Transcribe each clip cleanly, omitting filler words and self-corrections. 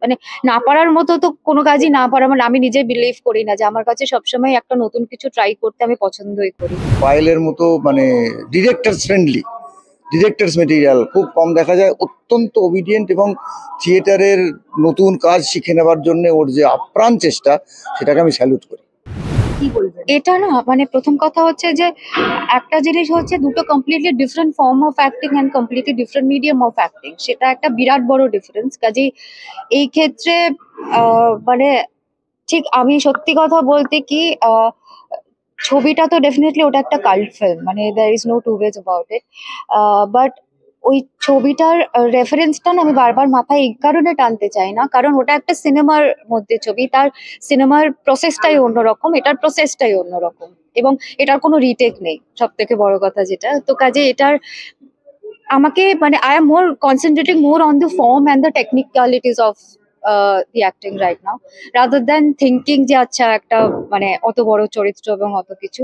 মানে না পারার মতো তো কোনো কাজই না পারা, মানে আমি নিজে বিলিভ করি না, যে আমার কাছে সবসময় একটা নতুন কিছু ট্রাই করতে আমি পছন্দই করি। পায়েলের মতো মানে ডিরেক্টরস ফ্রেন্ডলি, ডিরেক্টরস মেটেরিয়াল খুব কম দেখা যায়, অত্যন্ত ওবিডিয়েন্ট, এবং থিয়েটারের নতুন কাজ শিখে নেবার জন্য ওর যে আপ্রাণ চেষ্টা, সেটাকে আমি স্যালুট করি। এটা না, মানে প্রথম কথা হচ্ছে যে একটা জিনিস হচ্ছে দুটো completely different form of acting and completely different medium of acting, সেটা একটা বিরাট বড় ডিফারেন্স। কাজেই এই ক্ষেত্রে মানে ঠিক আমি সত্যি কথা বলতে কি, ছবিটা তো ডেফিনেটলি ওটা একটা কাল্ট ফিল্ম, মানে there is no two ways about it. But ওই ছবিটার রেফারেন্সটা না আমি বারবার মাথায় এই কারণে টানতে চাই না, কারণ ওটা একটা সিনেমার মধ্যে ছবি, তার সিনেমার প্রসেসটাই অন্যরকম, এটার প্রসেসটাই অন্যরকম, এবং এটার কোনো রিটেক নেই, সব থেকে বড় কথা যেটা। তো কাজে এটার আমাকে মানে I am more concentrating more on the form and the technicalities of the acting right now, rather than thinking যে আচ্ছা একটা মানে অত বড় চরিত্র এবং অত কিছু,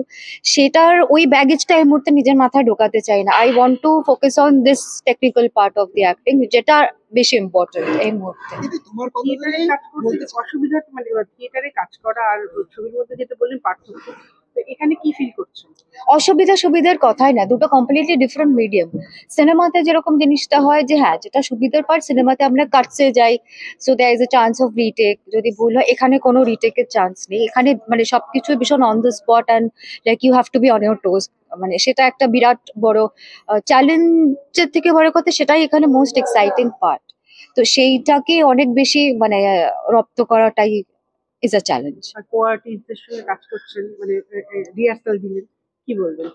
সেটার ওই ব্যাগেজটা এই মুহূর্তে নিজের মাথায় ঢোকাতে চাই না। I want to focus on this technical part of the acting, যেটা বেশি ইম্পর্টেন্ট এই মুহূর্তে। থিয়েটারে কাজ করতে অসুবিধা, মানে থিয়েটারে কাজ করা আর ছবির মধ্যে যেটা বললেন পার্থক্য, তো এখানে কি ফিল করছেন? অসুবিধা সুবিধার কথাই না, দুটো কমপ্লিটলি ডিফারেন্ট মিডিয়াম। সিনেমাতে যেরকম জিনিসটা হয় যে হ্যাঁ, যেটা সুবিধার পার্ট, সিনেমাতে আমরা কাটসে যাই, so there is a chance of retake, যদি ভুল হয়। এখানে কোনো রিটেকের চান্স নেই, এখানে মানে সবকিছু ভীষণ on the spot and like you have to be on your toes. মানে সেটা একটা বিরাট বড় চ্যালেঞ্জের থেকে বড় কথা, সেটাই এখানে মোস্ট এক্সাইটিং পার্ট। তো সেইটাকে অনেক বেশি মানে রপ্ত করাটাই ইজ আ চ্যালেঞ্জ। আর কো আর্টিস্টদের সঙ্গে কাজ করছেন, মানে রিহার্সাল দিলেন, কি বলবেন?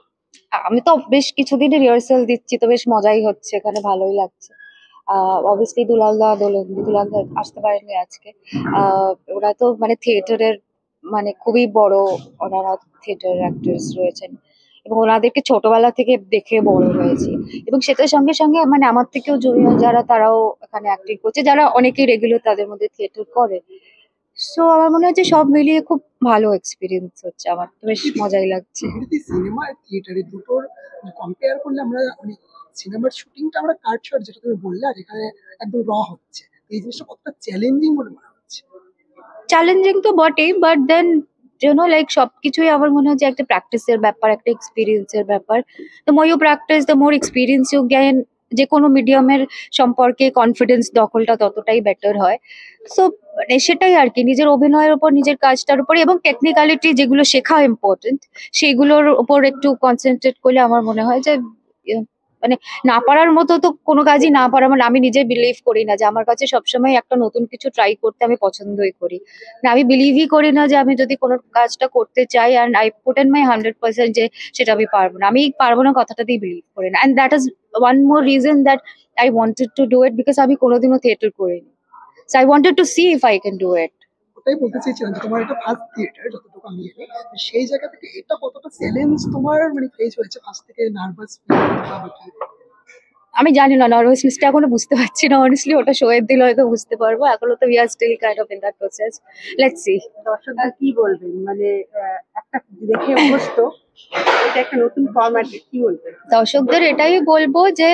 আমি তো বেশ কিছুদিনই রিহার্সাল দিচ্ছি, তো বেশ মজাই হচ্ছে, এখানে ভালোই লাগছে। অবভিয়াসলি দুলালদা আসতে পারেননি আজকে। ওরা তো মানে থিয়েটারের মানে খুবই বড়, ওনারা থিয়েটার অ্যাক্টরস রয়েছেন, এবং ওনাদেরকে ছোটবেলা থেকে দেখে বড় হয়েছি, এবং সেটার সঙ্গে সঙ্গে মানে আমার থেকেও জুনিয়র যারা, তারাও এখানে অ্যাক্টিং করছে, যারা অনেকেই রেগুলার তাদের মধ্যে থিয়েটার করে। সো আমার মনে হচ্ছে সব মিলিয়ে খুব ভালো এক্সপিরিয়েন্স হচ্ছে, আমার তো বেশ মজাই লাগছে। সিনেমা আর থিয়েটারে দুটোর কম্পেয়ার করলে আমরা মানে সিনেমার শুটিংটা আমরা কাট শট যেটা তুমি বললে, আর এখানে একদম র হচ্ছে, এই জিনিসটা কতটা চ্যালেঞ্জিং বলে মনে হচ্ছে? চ্যালেঞ্জিং তো বটেই, বাট দেন লাইক সবকিছুই আমার মনে হয় যে একটা প্র্যাকটিসের ব্যাপার, একটা এক্সপিরিয়েন্সের ব্যাপার। The more you practise, the more experience you gain. যে কোনো মিডিয়ামের সম্পর্কে কনফিডেন্স দখলটা ততটাই বেটার হয়। সো মানে সেটাই আর কি, নিজের অভিনয়ের উপর, নিজের কাজটার উপর, এবং টেকনিক্যালিটি যেগুলো শেখা ইম্পর্টেন্ট, সেগুলোর উপর একটু কনসেন্ট্রেট করলে আমার মনে হয় যে মানে না পারার মতো তো কোনো কাজই না পারা, মানে আমি নিজে বিলিভ করি না, যে আমার কাছে সবসময় একটা নতুন কিছু ট্রাই করতে আমি পছন্দই করি না। আমি বিলিভই করি না যে আমি যদি কোনো কাজটা করতে চাই and I put in my 100% যে সেটা আমি পারবো না, আমি পারবো না কথাটাতেই বিলিভ করি না। And that is one more reason that I wanted to do it, because আমি কোনোদিনও থিয়েটার করিনি, so I wanted to see if I can do it. ওটাই বলতে চাইছিলাম যে তোমার এটা ফার্স্ট থিয়েটার, যতটুকু আমি জানি, তো সেই জায়গা থেকে এটা কতটা চ্যালেঞ্জ তোমার মানে ফেস হয়েছে, ফার্স্ট থেকে নার্ভাস ফিল হবে কি? আমি জানি না, নার্ভাসনেসটা এখনো বুঝতে পারছি না অনেস্টলি, ওটা শো এর দিলে হয়তো বুঝতে পারবো, এখনো তো we are still kind of in that process. Let's see. দর্শকদের কি বলবেন, মানে একটা দেখে অভ্যস্ত, এটা একটা নতুন ফরম্যাট, কি বলবেন? দর্শকদের এটাই বলবো যে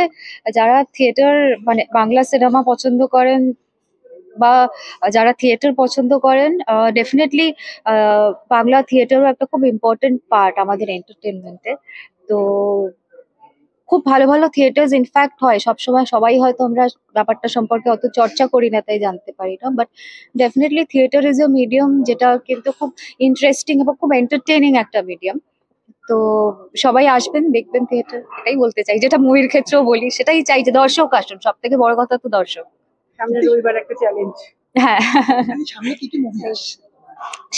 যারা থিয়েটার মানে বাংলা সিনেমা পছন্দ করেন, বা যারা থিয়েটার পছন্দ করেন, ডেফিনেটলি বাংলা থিয়েটারও একটা খুব ইম্পর্টেন্ট পার্ট আমাদের এন্টারটেনমেন্টে। তো খুব ভালো ভালো থিয়েটার্স ইনফ্যাক্ট হয় সবসময়, সবাই হয়তো আমরা ব্যাপারটা সম্পর্কে অত চর্চা করি না, তাই জানতে পারি না, but definitely theatre is a medium যেটা কিন্তু খুব ইন্টারেস্টিং এবং খুব এন্টারটেইনিং একটা মিডিয়াম। তো সবাই আসবেন, দেখবেন থিয়েটার, এটাই বলতে চাই, যেটা মুভির ক্ষেত্রেও বলি, সেটাই চাই যে দর্শক আসুন, সব থেকে বড় কথা তো দর্শক। সামনে রবিবার একটা চ্যালেঞ্জ। হ্যাঁ, সামনে কি কি মুভি আসছে?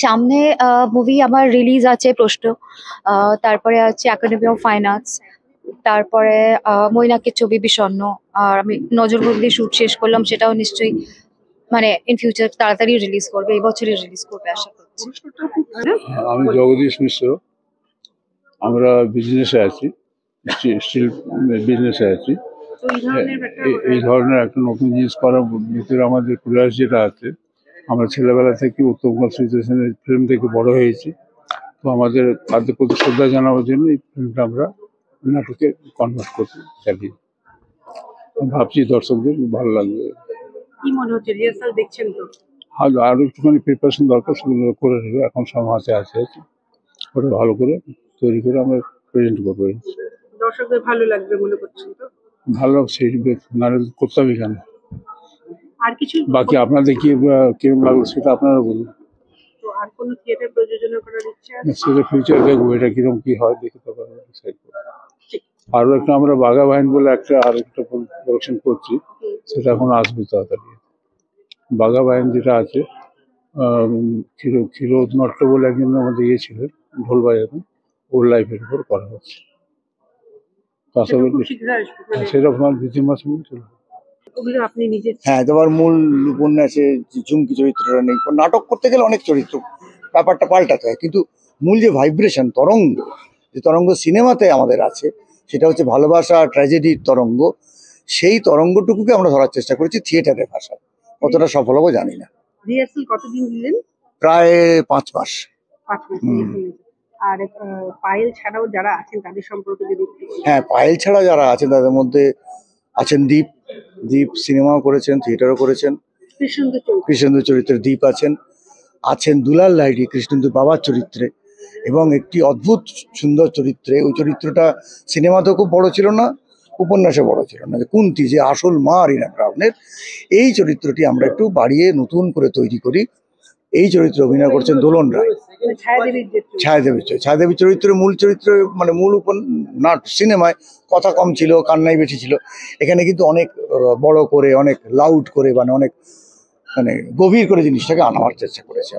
সামনে মুভি আমার রিলিজ আছে প্রশ্ন, তারপরে আছে একাডেমি অফ ফাইন আর্টস, তারপরে মৈনাকের ছবি বিষণ্ণ, আর আমি নজরবন্দি শুট শেষ করলাম, সেটাও নিশ্চয়ই মানে ইন ফিউচার তাড়াতাড়ি রিলিজ করবে, এই বছরই রিলিজ করবে আশা করছি। আমি জগদীশ মিশ্র, আমরা বিজনেসে আছি, স্টিল বিজনেসে আছি। তো এই ধরনের একটা নতুন জিনিস করার ভিতরে আমাদের প্রয়াস যেটা আছে, আমরা ছেলেবেলা থেকে উত্তম কনস্টিটিউশনের ফিল্ম থেকে বড় হয়েছি, তো আমাদের তাদের প্রতি শ্রদ্ধা জানাবার জন্য এই ফিল্মটা আমরা নাটকে কনভার্ট করতে চাই। ভাবছি দর্শকদের ভালো লাগবে। কি মনে হচ্ছে, রিহার্সাল দেখছেন তো? আরো একটুখানি প্রিপারেশন দরকার, সেগুলো করে নেবে, এখন সব হাতে আছে। ওটা ভালো করে তৈরি করে আমরা প্রেজেন্ট করবো। দর্শকদের ভালো লাগবে মনে করছেন তো? ভালো সেই নাহলে করতে হবে কেন? আর কিছু বাকি আপনাদের কি কিরকম লাগলো সেটা আপনারা বলুন। তো আর কোনো থিয়েটার প্রযোজনা করার ইচ্ছে আছে? সেটা ফিউচার দেখবো, এটা কিরকম কি হয় দেখে তখন ডিসাইড করবো। আরো একটা আমরা বাঘা বাহিনী বলে আর একটা প্রোডাকশন করছি, সেটা এখন আসবে তাড়াতাড়ি। বাঘা বাহিনী যেটা আছে, ক্ষীরোদ নট্ট বলে একজন আমাদের ছিলেন ঢোল বাজাতেন, ওর লাইফের উপর করা হচ্ছে। সেটা খুব শীঘ্র আসবে মানে? সেটা আপনার 2-3 মাস মধ্যে চলে যাবে। ওগুলো আপনি নিজে হ্যাঁ, তোমার মূল উপন্যাসে যে ঝুমকি চরিত্রটা নেই। নাটক করতে গেলে অনেক চরিত্র ব্যাপারটা পাল্টাতে হয়, কিন্তু মূল যে ভাইব্রেশন তরঙ্গ, যে তরঙ্গ সিনেমাতে আমাদের আছে, সেটা হচ্ছে ভালোবাসা ট্র্যাজেডির তরঙ্গ। সেই তরঙ্গটুকুকে আমরা ধরার চেষ্টা করেছি থিয়েটারের ভাষায়। কতটা সফল হবো জানি না। রিহার্সাল কতদিন দিলেন? প্রায় 5 মাস। 5 মাস হুম। rehearsal। আর পায়েল ছাড়াও যারা আছেন তাদের সম্পর্কে যদি একটু বলেন। হ্যাঁ, পায়েল ছাড়া যারা আছেন তাদের মধ্যে আছেন দীপ। দীপ সিনেমাও করেছেন, থিয়েটারও করেছেন। কৃষ্ণেন্দু চৌধুরী, কৃষ্ণেন্দু চরিত্রে দীপ আছেন দুলাল লাহিড়ী কৃষ্ণেন্দুর বাবার চরিত্রে, এবং একটি অদ্ভুত সুন্দর চরিত্রে। ওই চরিত্রটা সিনেমাতেও খুব বড় ছিল না, উপন্যাসে বড় ছিল না, যে কুন্তি, যে আসল মা রিনা ব্রাউনের। এই চরিত্রটি আমরা একটু বাড়িয়ে নতুন করে তৈরি করি। এই চরিত্রে অভিনয় করছেন দোলন রায়। মানে ছায়াদেবীর যে চরিত্র। ছায়াদেবী চরিত্রের মূল চরিত্র, মানে মূল নাট সিনেমায় কথা কম ছিল, কান্নাই বেশি ছিল। এখানে কিন্তু অনেক বড় করে, অনেক লাউড করে, মানে অনেক গভীর করে জিনিসটাকে আনার চেষ্টা করেছে।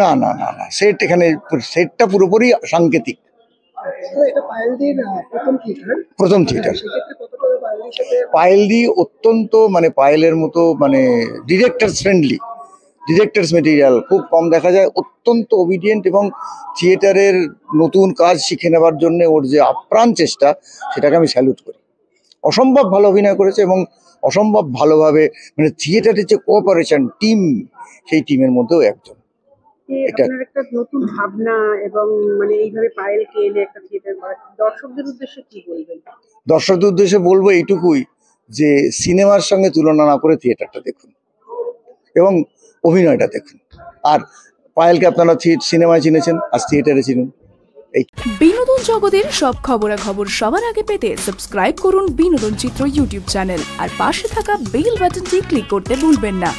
না না না না, সেটটা পুরোপুরি সাংকেতিক। এটা পায়েলদির প্রথম থিয়েটার। সেক্ষেত্রে কতটা পায়েলদির সাথে পায়েলদি অত্যন্ত, পায়েলের মতো, ডিরেক্টরস মেটেরিয়াল খুব কম দেখা যায়। অত্যন্ত ওবিডিয়েন্ট, এবং থিয়েটারের নতুন কাজ শিখে নেবার জন্য ওর যে আপ্রাণ চেষ্টা, সেটাকে আমি স্যালুট করি। অসম্ভব ভালো অভিনয় করেছে, এবং অসম্ভব ভালোভাবে, থিয়েটারের যে কোঅপারেশন টিম, সেই টিমের মধ্যেও একজন। এটা আপনার একটা নতুন ভাবনা, এবং মানে এইভাবে পায়েলকে এনে একটা থিয়েটার করা, দর্শকদের উদ্দেশ্যে কি বলবেন? দর্শকদের উদ্দেশ্যে বলবো এইটুকুই, যে সিনেমার সঙ্গে তুলনা না করে থিয়েটারটা দেখুন এবং অভিনয়টা দেখুন। আর পায়েলকে আপনারা সিনেমায় চিনেছেন, আজ থিয়েটারে চিনুন। বিনোদন জগতের সব খবরাখবর সবার আগে পেতে সাবস্ক্রাইব করুন বিনোদন চিত্র ইউটিউব চ্যানেল, আর পাশে থাকা বেল বাটনটি ক্লিক করতে ভুলবেন না।